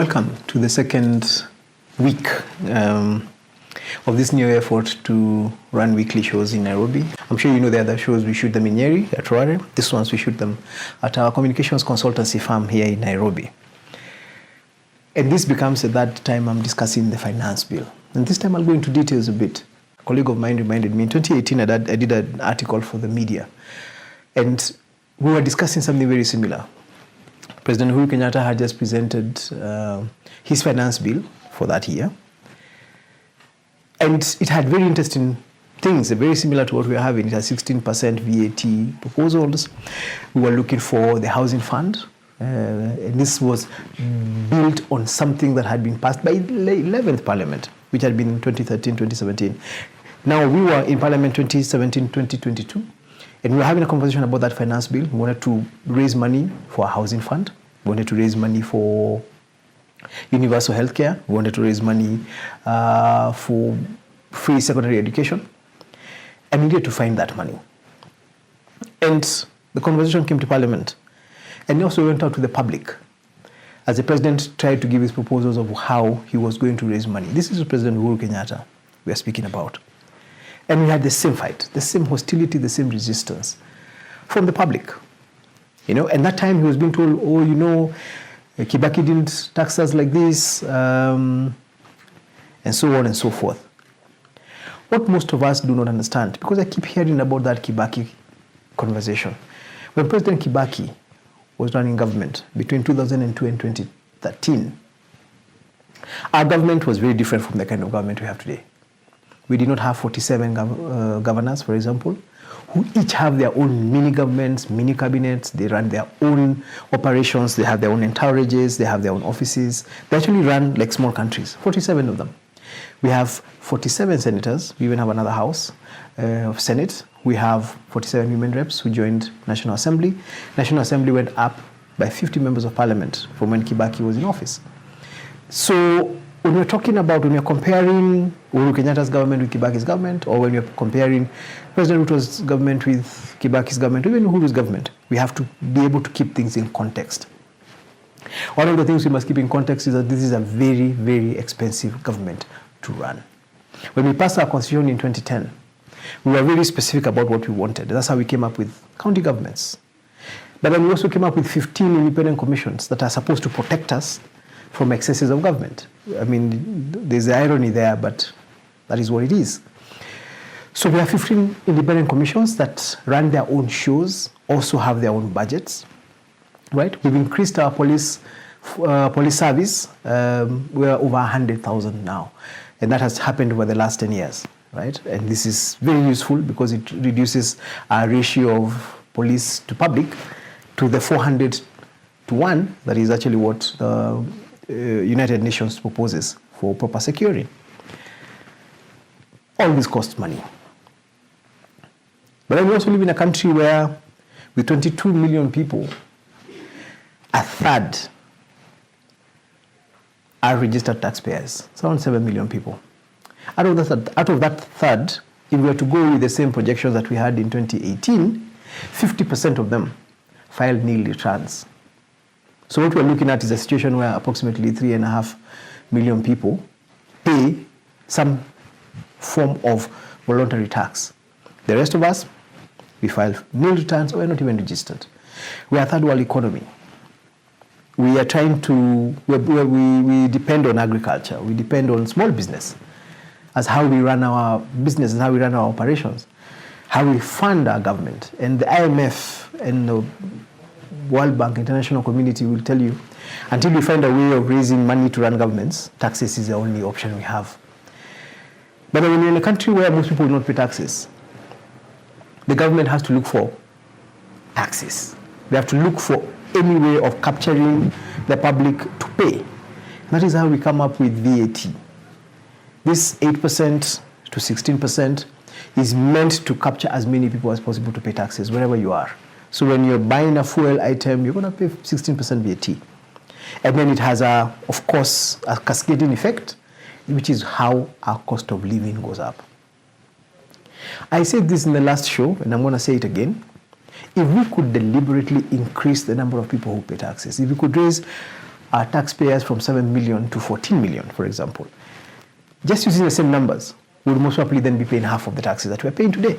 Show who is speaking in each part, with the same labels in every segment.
Speaker 1: Welcome to the second week of this new effort to run weekly shows in Nairobi. I'm sure you know the other shows, we shoot them in Nyeri, at Rware. This ones we shoot them at our communications consultancy firm here in Nairobi. And this becomes at that time I'm discussing the finance bill. And this time I'll go into details a bit. A colleague of mine reminded me, in 2018 I did an article for the media. And we were discussing something very similar. President Uhuru Kenyatta had just presented his finance bill for that year. And it had very interesting things, very similar to what we are having. It has 16% VAT proposals. We were looking for the housing fund. And this was built on something that had been passed by the 11th Parliament, which had been in 2013, 2017. Now we were in Parliament 2017, 2022. And we were having a conversation about that finance bill. We wanted to raise money for a housing fund. We wanted to raise money for universal healthcare. We wanted to raise money for free secondary education. And we needed to find that money. And the conversation came to Parliament. And also went out to the public as the president tried to give his proposals of how he was going to raise money. This is President Uhuru Kenyatta we are speaking about. And we had the same fight, the same hostility, the same resistance from the public. You know, and that time he was being told, oh, you know, Kibaki didn't tax us like this, and so on and so forth. What most of us do not understand, because I keep hearing about that Kibaki conversation. When President Kibaki was running government between 2002 and 2013, our government was very different from the kind of government we have today. We did not have 47 governors, for example, who each have their own mini governments, mini cabinets. They run their own operations. They have their own entourages. They have their own offices. They actually run like small countries, 47 of them. We have 47 senators. We even have another house of Senate. We have 47 women reps who joined National Assembly. National Assembly went up by 50 members of parliament from when Kibaki was in office. So when we're talking about, when we're comparing Uhuru Kenyatta's government with Kibaki's government, or when we're comparing President Ruto's government with Kibaki's government, or even Uhuru's government, we have to be able to keep things in context. One of the things we must keep in context is that this is a very, very expensive government to run. When we passed our constitution in 2010, we were very specific about what we wanted. That's how we came up with county governments. But then we also came up with 15 independent commissions that are supposed to protect us from excesses of government. I mean, there's the irony there, but that is what it is. So we have 15 independent commissions that run their own shows, also have their own budgets, right? We've increased our police service. We're over 100,000 now. And that has happened over the last 10 years, right? And this is very useful because it reduces our ratio of police to public to the 400 to 1. That is actually what the United Nations proposes for proper security. All this costs money. But then we also live in a country where, with 22 million people, a third are registered taxpayers. It's around 7 million people. Out of that third, if we were to go with the same projections that we had in 2018, 50% of them filed nil returns. So what we're looking at is a situation where approximately 3.5 million people pay some form of voluntary tax. The rest of us, we file nil returns or we're not even registered. We are a third world economy. We are trying to, we depend on agriculture. We depend on small business as how we run our business, as how we run our operations, how we fund our government. And the IMF and the World Bank, international community will tell you, until we find a way of raising money to run governments, taxes is the only option we have. But when you're in a country where most people will not pay taxes, the government has to look for taxes. They have to look for any way of capturing the public to pay. And that is how we come up with VAT. This 8% to 16% is meant to capture as many people as possible to pay taxes wherever you are. So when you're buying a fuel item, you're going to pay 16% VAT. And then it has, of course, a cascading effect, which is how our cost of living goes up. I said this in the last show, and I'm going to say it again. If we could deliberately increase the number of people who pay taxes, if we could raise our taxpayers from 7 million to 14 million, for example. Just using the same numbers, we would most probably then be paying half of the taxes that we're paying today.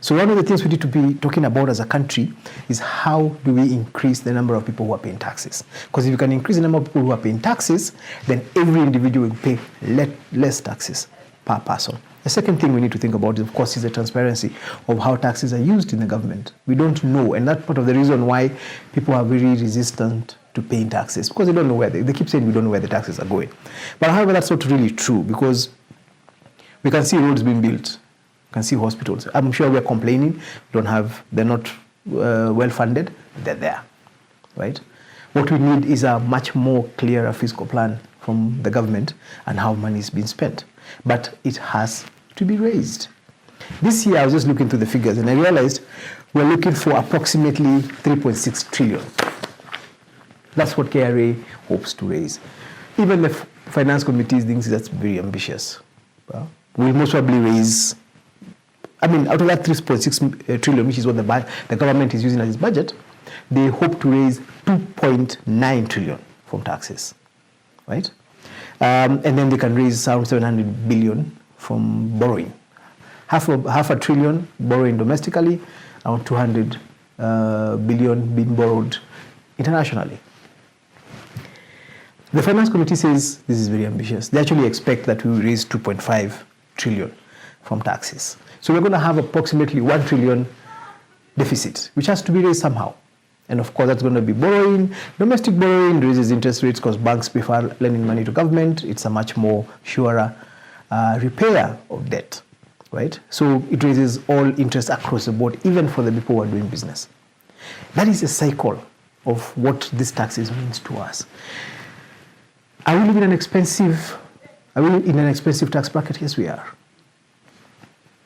Speaker 1: So one of the things we need to be talking about as a country is how do we increase the number of people who are paying taxes? Because if you can increase the number of people who are paying taxes, then every individual will pay less taxes per person. The second thing we need to think about, of course, is the transparency of how taxes are used in the government. We don't know, and that's part of the reason why people are very resistant to paying taxes, because they don't know where they keep saying we don't know where the taxes are going. But however, that's not really true, because we can see roads being built, we can see hospitals. I'm sure we're complaining, they're not well funded, they're there, right? What we need is a much more clearer fiscal plan from the government and how money is being spent. But it has to be raised. This year, I was just looking through the figures and I realized we're looking for approximately 3.6 trillion. That's what KRA hopes to raise. Even the finance committee thinks that's very ambitious. We'll most probably raise, out of that 3.6 trillion, which is what the government is using as its budget, they hope to raise 2.9 trillion from taxes, right? And then they can raise around 700 billion from borrowing. Half a trillion borrowing domestically, around 200 billion being borrowed internationally. The Finance Committee says this is very ambitious. They actually expect that we will raise 2.5 trillion from taxes. So we're going to have approximately 1 trillion deficit, which has to be raised somehow. And of course, that's going to be borrowing. Domestic borrowing raises interest rates because banks prefer lending money to government. It's a much more surer repair of debt, right? So it raises all interest across the board, even for the people who are doing business. That is a cycle of what these taxes means to us. Are we living in an expensive tax bracket? Yes, we are.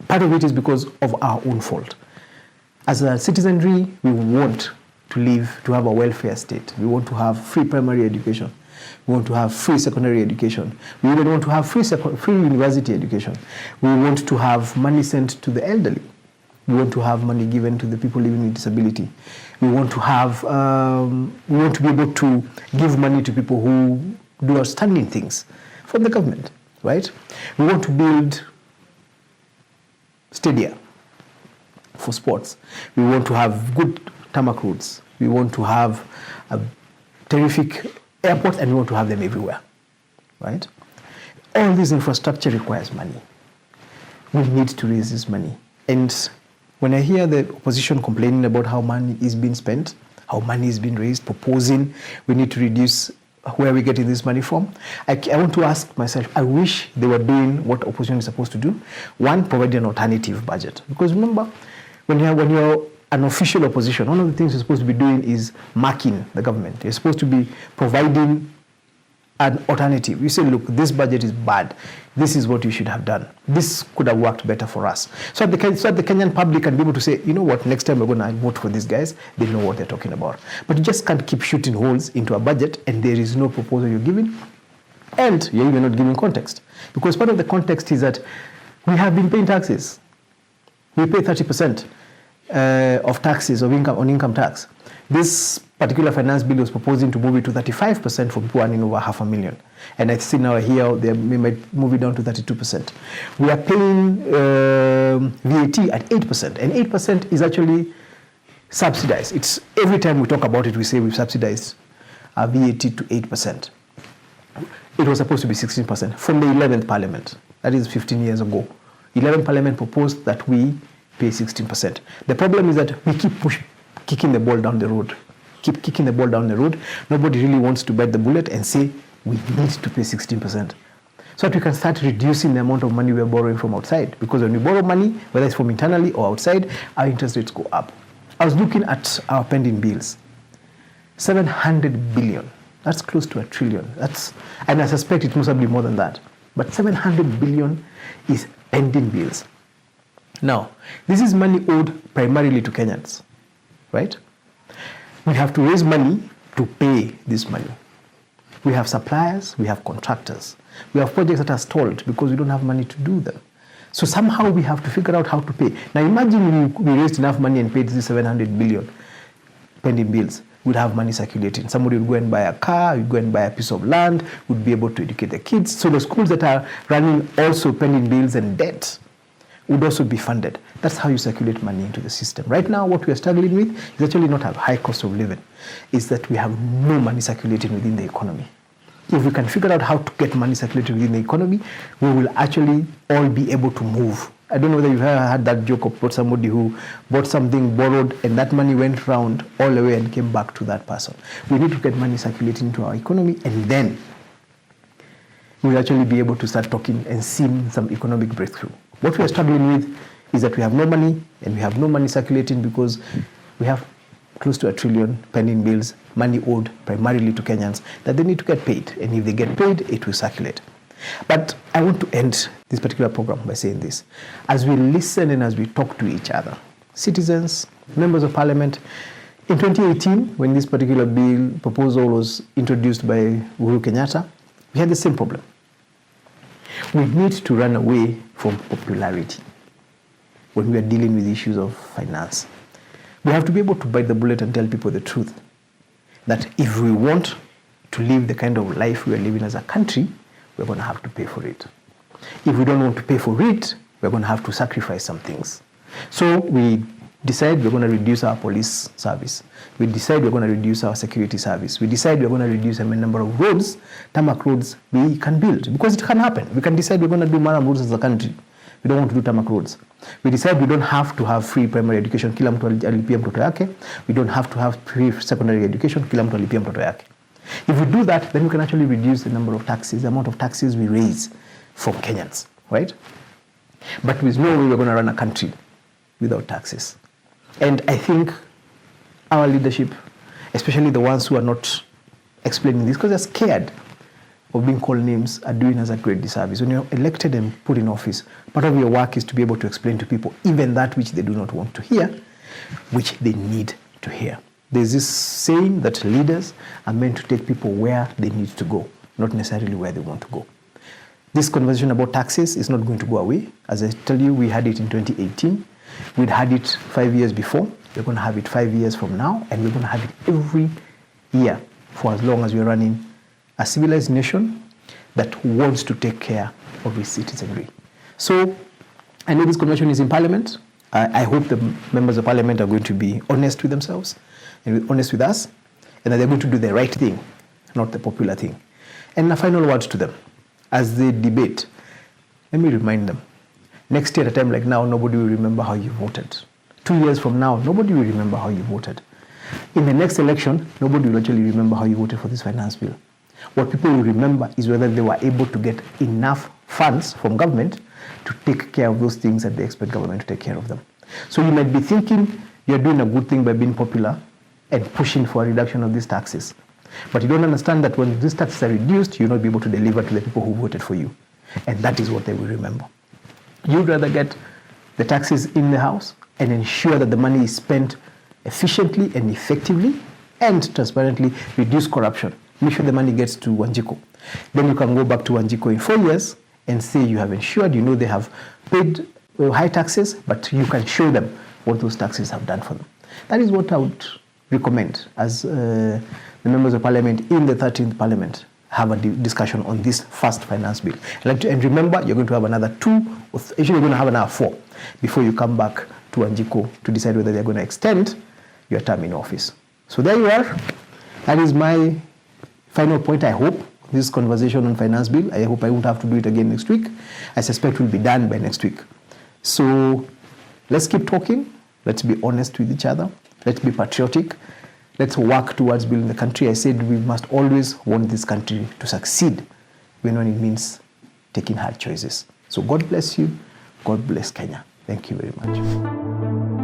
Speaker 1: Part of it is because of our own fault. As a citizenry, we want to have a welfare state. We want to have free primary education. We want to have free secondary education. We even want to have free university education. We want to have money sent to the elderly. We want to have money given to the people living with disability. We want to be able to give money to people who do outstanding things from the government, right? We want to build stadia for sports. We want to have good tarmac roads. We want to have a terrific airport, and we want to have them everywhere, right? All this infrastructure requires money. We need to raise this money. And when I hear the opposition complaining about how money is being spent, how money is being raised, proposing we need to reduce where we're getting this money from, I want to ask myself, I wish they were doing what opposition is supposed to do. One, provide an alternative budget. Because remember, when you're an official opposition, one of the things you're supposed to be doing is marking the government. You're supposed to be providing an alternative. You say, look, this budget is bad. This is what you should have done. This could have worked better for us. So the Kenyan public can be able to say, you know what, next time we're going to vote for these guys. They know what they're talking about. But you just can't keep shooting holes into a budget and there is no proposal you're giving. And you're even not giving context. Because part of the context is that we have been paying taxes. We pay 30% of taxes on income tax. This particular finance bill was proposing to move it to 35% for people earning over $500,000. And I see now here they might move it down to 32%. We are paying VAT at 8%, and 8% is actually subsidized. It's every time we talk about it, we say we've subsidized our VAT to 8%. It was supposed to be 16% from the 11th Parliament. That is 15 years ago. 11th Parliament proposed that we pay 16%. The problem is that we keep kicking the ball down the road. Nobody really wants to bite the bullet and say we need to pay 16%. So that we can start reducing the amount of money we're borrowing from outside. Because when we borrow money, whether it's from internally or outside, our interest rates go up. I was looking at our pending bills. 700 billion. That's close to $1 trillion. And I suspect it must be more than that. But 700 billion is pending bills. Now, this is money owed primarily to Kenyans, right? We have to raise money to pay this money. We have suppliers, we have contractors. We have projects that are stalled because we don't have money to do them. So somehow we have to figure out how to pay. Now imagine we raised enough money and paid this 700 billion pending bills. we'd have money circulating. Somebody would go and buy a car, would go and buy a piece of land, would be able to educate the kids. So the schools that are running also pending bills and debt would also be funded. That's how you circulate money into the system. Right now, what we are struggling with is actually not a high cost of living, is that we have no money circulating within the economy. If we can figure out how to get money circulating within the economy, we will actually all be able to move. I don't know whether you've ever had that joke about somebody who bought something, borrowed, and that money went round all the way and came back to that person. We need to get money circulating into our economy, and then we'll actually be able to start talking and seeing some economic breakthrough. What we are struggling with is that we have no money, and we have no money circulating because we have close to $1 trillion pending bills, money owed primarily to Kenyans, that they need to get paid. And if they get paid, it will circulate. But I want to end this particular program by saying this. As we listen and as we talk to each other, citizens, members of parliament, in 2018, when this particular bill proposal was introduced by Uhuru Kenyatta, we had the same problem. We need to run away from popularity when we are dealing with issues of finance. We have to be able to bite the bullet and tell people the truth, that if we want to live the kind of life we are living as a country, we're going to have to pay for it. If we don't want to pay for it, we're going to have to sacrifice some things. So we decide we're going to reduce our police service. We decide we're going to reduce our security service. We decide we're going to reduce the number of roads, tarmac roads we can build, because it can happen. We can decide we're going to do maram roads as a country. We don't want to do tarmac roads. We decide we don't have to have free primary education, kila mtu alipia mtoto yake. We don't have to have free secondary education, kila mtu alipia mtoto yake. If we do that, then we can actually reduce the number of taxes, the amount of taxes we raise from Kenyans, right? But there's no way we're going to run a country without taxes. And I think our leadership, especially the ones who are not explaining this because they're scared of being called names, are doing us a great disservice. When you're elected and put in office, part of your work is to be able to explain to people even that which they do not want to hear, which they need to hear. There's this saying that leaders are meant to take people where they need to go, not necessarily where they want to go. This conversation about taxes is not going to go away. As I tell you, we had it in 2018. We'd had it 5 years before. We're going to have it 5 years from now, and we're going to have it every year for as long as we're running a civilized nation that wants to take care of its citizenry. So I know this convention is in Parliament. I hope the members of Parliament are going to be honest with themselves and honest with us, and that they're going to do the right thing, not the popular thing. And a final word to them as they debate. Let me remind them. Next year at a time like now, nobody will remember how you voted. 2 years from now, nobody will remember how you voted. In the next election, nobody will actually remember how you voted for this finance bill. What people will remember is whether they were able to get enough funds from government to take care of those things that they expect government to take care of them. So you might be thinking you're doing a good thing by being popular and pushing for a reduction of these taxes. But you don't understand that when these taxes are reduced, you'll not be able to deliver to the people who voted for you. And that is what they will remember. You'd rather get the taxes in the house and ensure that the money is spent efficiently and effectively and transparently, reduce corruption. Make sure the money gets to Wanjiko. Then you can go back to Wanjiko in 4 years and say you have ensured, you know they have paid high taxes, but you can show them what those taxes have done for them. That is what I would recommend as the members of Parliament in the 13th Parliament have a discussion on this first finance bill. And remember, you're going to have another 2, or actually you're going to have another 4 before you come back to Wanjiko to decide whether they're going to extend your term in office. So there you are. That is my final point, I hope. This conversation on finance bill, I hope I won't have to do it again next week. I suspect we'll be done by next week. So let's keep talking. Let's be honest with each other. Let's be patriotic. Let's work towards building the country. I said we must always want this country to succeed, even when it means taking hard choices. So God bless you. God bless Kenya. Thank you very much.